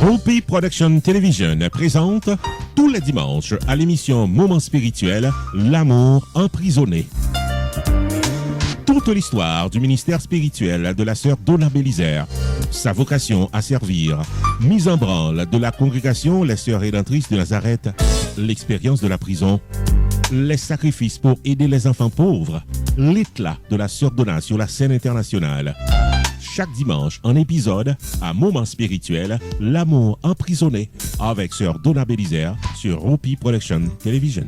Hopi Production Television présente tous les dimanches à l'émission Moment spirituel, L'amour emprisonné. Toute l'histoire du ministère spirituel de la sœur Donna Bélisaire, sa vocation à servir, mise en branle de la congrégation Les Sœurs Rédemptrices de Nazareth, l'expérience de la prison, les sacrifices pour aider les enfants pauvres, l'éclat de la sœur Donna sur la scène internationale. Chaque dimanche, un épisode à Moment spirituel, L'amour emprisonné, avec sœur Donna Bélisaire sur Hopi Production Television.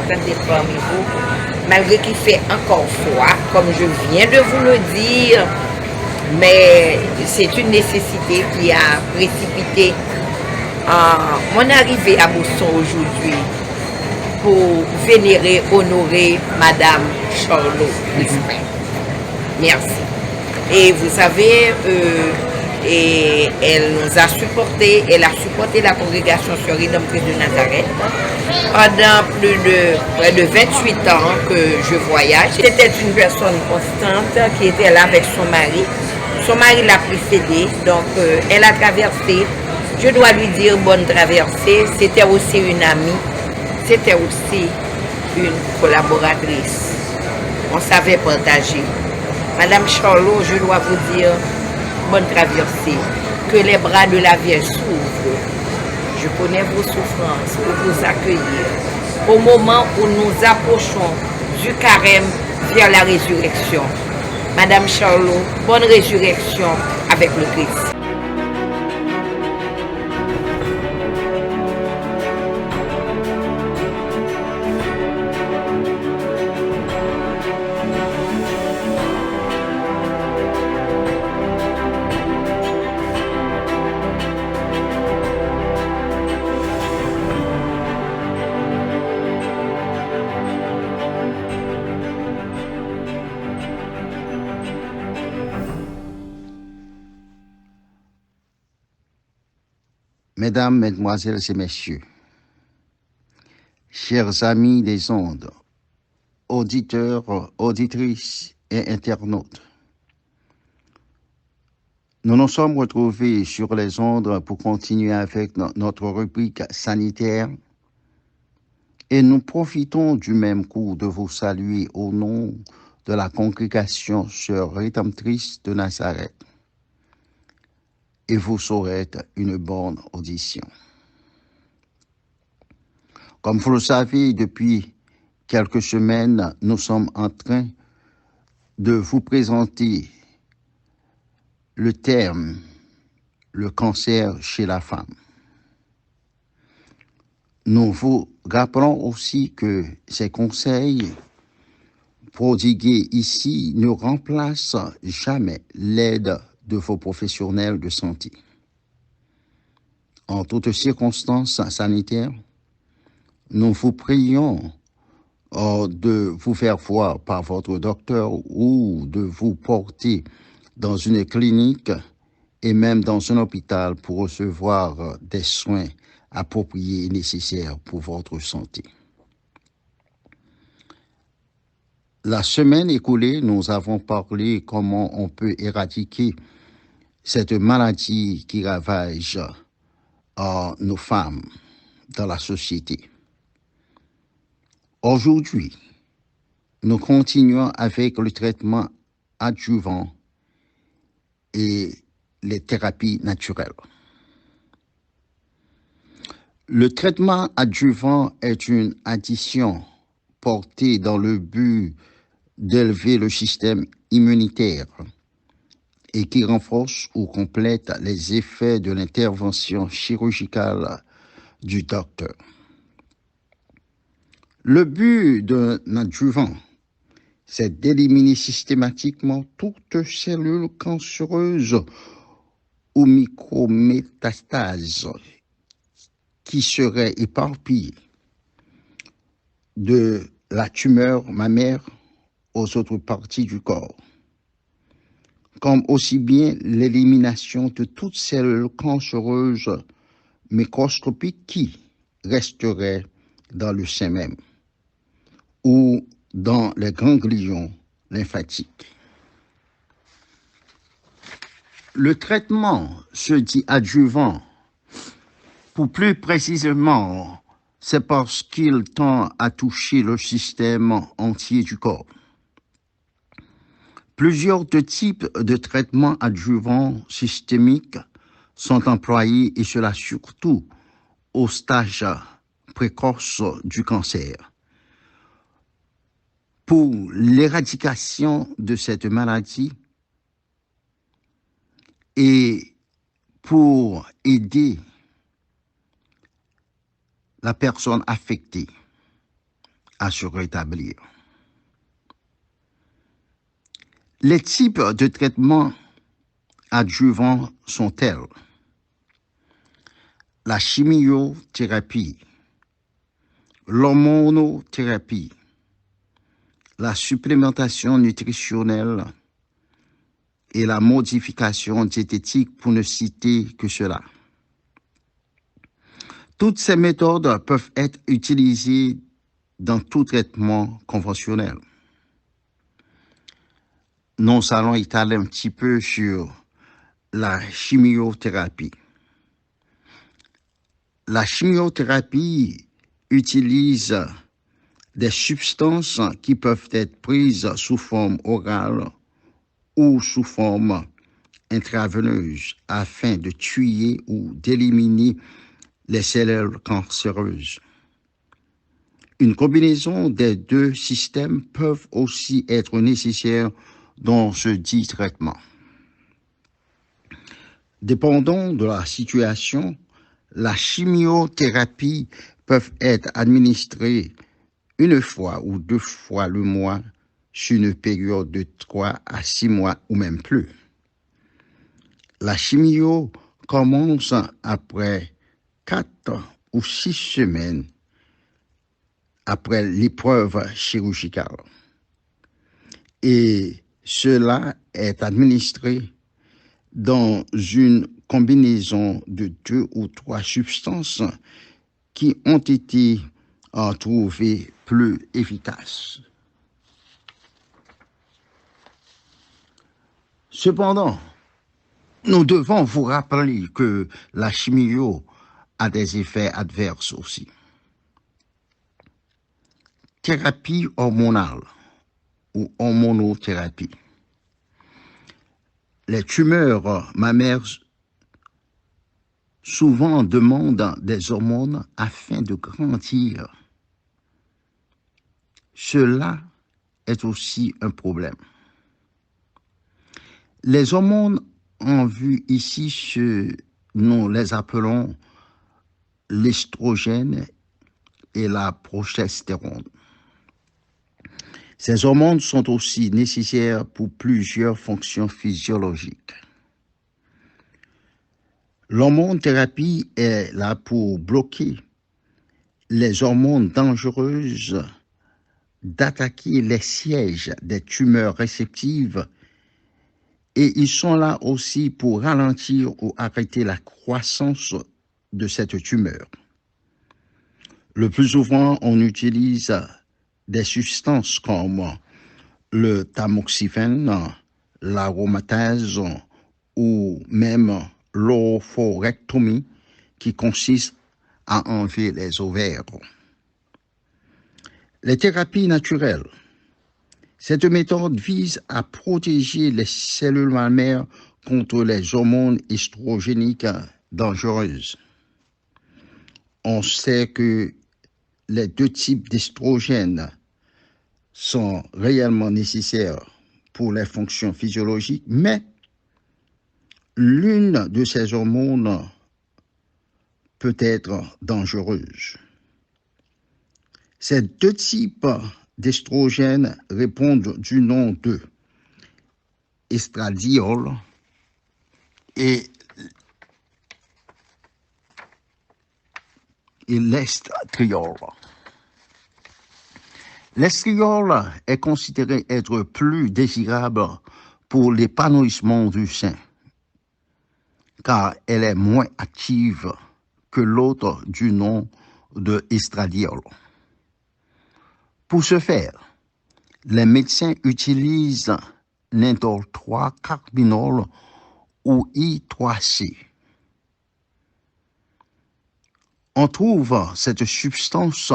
D'être parmi vous, malgré qu'il fait encore froid, comme je viens de vous le dire, mais c'est une nécessité qui a précipité mon arrivée à Boston aujourd'hui pour vénérer, honorer Madame Charlot. Merci. Et vous savez, et elle nous a supporté, elle a supporté la congrégation Sœurs Rédemptrices de Nazareth pendant près de 28 ans que je voyage. C'était une personne constante qui était là avec son mari. Son mari l'a précédée, donc elle a traversé, je dois lui dire bonne traversée. C'était aussi une amie, c'était aussi une collaboratrice. On savait partager. Madame Charlot, je dois vous dire, bonne traversée, que les bras de la Vierge s'ouvrent. Je connais vos souffrances pour vous accueillir au moment où nous approchons du carême vers la résurrection. Madame Charlot, bonne résurrection avec le Christ. Mesdames, Mesdemoiselles et Messieurs, chers amis des ondes, auditeurs, auditrices et internautes, nous nous sommes retrouvés sur les ondes pour continuer avec notre rubrique sanitaire et nous profitons du même coup de vous saluer au nom de la congrégation Sœurs Rédemptrices de Nazareth. Et vous souhaite une bonne audition. Comme vous le savez, depuis quelques semaines, nous sommes en train de vous présenter le terme « le cancer chez la femme ». Nous vous rappelons aussi que ces conseils prodigués ici ne remplacent jamais l'aide de vos professionnels de santé. En toutes circonstances sanitaires, nous vous prions de vous faire voir par votre docteur ou de vous porter dans une clinique et même dans un hôpital pour recevoir des soins appropriés et nécessaires pour votre santé. La semaine écoulée, nous avons parlé comment on peut éradiquer cette maladie qui ravage nos femmes dans la société. Aujourd'hui, nous continuons avec le traitement adjuvant et les thérapies naturelles. Le traitement adjuvant est une addition portée dans le but d'élever le système immunitaire et qui renforce ou complète les effets de l'intervention chirurgicale du docteur. Le but d'un adjuvant, c'est d'éliminer systématiquement toute cellule cancéreuse ou micrométastase qui serait éparpillée de la tumeur mammaire aux autres parties du corps, comme aussi bien l'élimination de toute cellule cancéreuse microscopique qui resterait dans le sein même ou dans les ganglions lymphatiques. Le traitement se dit adjuvant, pour plus précisément, c'est parce qu'il tend à toucher le système entier du corps. Plusieurs types de traitements adjuvants systémiques sont employés et cela surtout au stage précoce du cancer. Pour l'éradication de cette maladie et pour aider la personne affectée à se rétablir. Les types de traitements adjuvants sont tels: la chimiothérapie, l'hormonothérapie, la supplémentation nutritionnelle et la modification diététique, pour ne citer que cela. Toutes ces méthodes peuvent être utilisées dans tout traitement conventionnel. Nous allons étaler un petit peu sur la chimiothérapie. La chimiothérapie utilise des substances qui peuvent être prises sous forme orale ou sous forme intraveineuse afin de tuer ou d'éliminer les cellules cancéreuses. Une combinaison des deux systèmes peut aussi être nécessaire dans ce dit traitement. Dépendant de la situation, la chimiothérapie peut être administrée une fois ou 2 fois le mois sur une période de 3 à 6 mois ou même plus. La chimio commence après 4 ou 6 semaines après l'épreuve chirurgicale. Et cela est administré dans une combinaison de 2 ou 3 substances qui ont été trouvées plus efficaces. Cependant, nous devons vous rappeler que la chimio a des effets adverses aussi. Thérapie hormonale ou hormonothérapie. Les tumeurs mammaires souvent demandent des hormones afin de grandir. Cela est aussi un problème. Les hormones en vue ici, nous les appelons l'estrogène et la progestérone. Ces hormones sont aussi nécessaires pour plusieurs fonctions physiologiques. L'hormonothérapie est là pour bloquer les hormones dangereuses d'attaquer les sièges des tumeurs réceptives et ils sont là aussi pour ralentir ou arrêter la croissance de cette tumeur. Le plus souvent, on utilise des substances comme le tamoxifène, l'aromatase ou même l'oophorectomie qui consiste à enlever les ovaires. Les thérapies naturelles. Cette méthode vise à protéger les cellules mammaires contre les hormones estrogéniques dangereuses. On sait que les 2 types d'estrogènes sont réellement nécessaires pour les fonctions physiologiques, mais l'une de ces hormones peut être dangereuse. Ces deux types d'estrogènes répondent du nom de estradiol et l'estriol. L'estriol est considéré être plus désirable pour l'épanouissement du sein, car elle est moins active que l'autre du nom de estradiol. Pour ce faire, les médecins utilisent l'indole 3-carbinol ou I3C. On trouve cette substance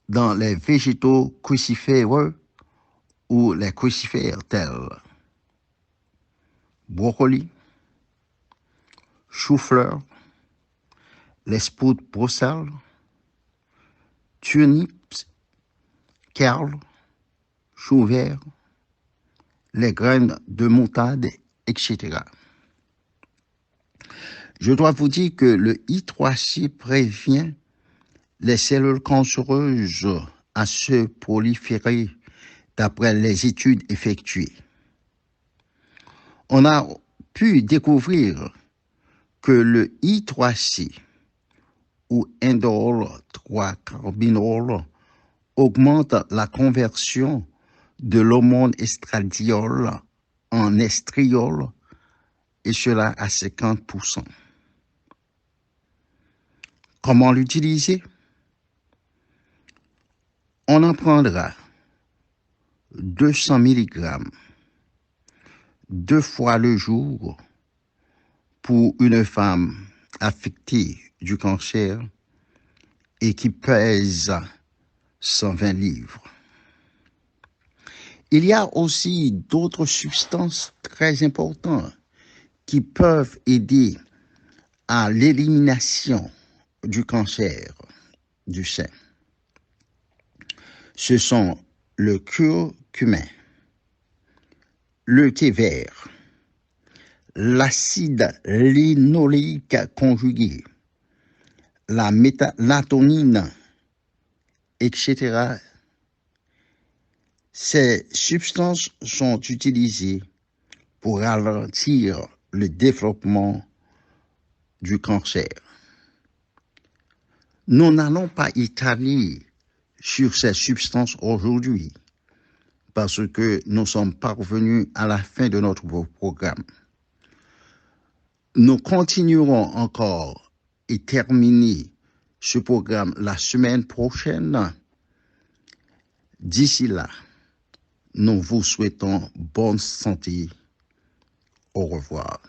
dans les végétaux cruciféreux ou les crucifères tels brocoli, chou-fleur, les sprouts Bruxelles, turnips, carles, choux verts, les graines de moutarde, etc. Je dois vous dire que le I3C prévient les cellules cancéreuses à se proliférer d'après les études effectuées. On a pu découvrir que le I3C ou indole 3-carbinol augmente la conversion de l'hormone estradiol en estriol, et cela à 50%. Comment l'utiliser? On en prendra 200 mg 2 fois le jour pour une femme affectée du cancer et qui pèse 120 livres. Il y a aussi d'autres substances très importantes qui peuvent aider à l'élimination du cancer du sein. Ce sont le curcumin, le thé vert, l'acide linoléique conjugué, la mélatonine, etc. Ces substances sont utilisées pour ralentir le développement du cancer. Nous n'allons pas étaler sur ces substances aujourd'hui parce que nous sommes parvenus à la fin de notre programme. Nous continuerons encore et terminer ce programme la semaine prochaine. D'ici là, nous vous souhaitons bonne santé. Au revoir.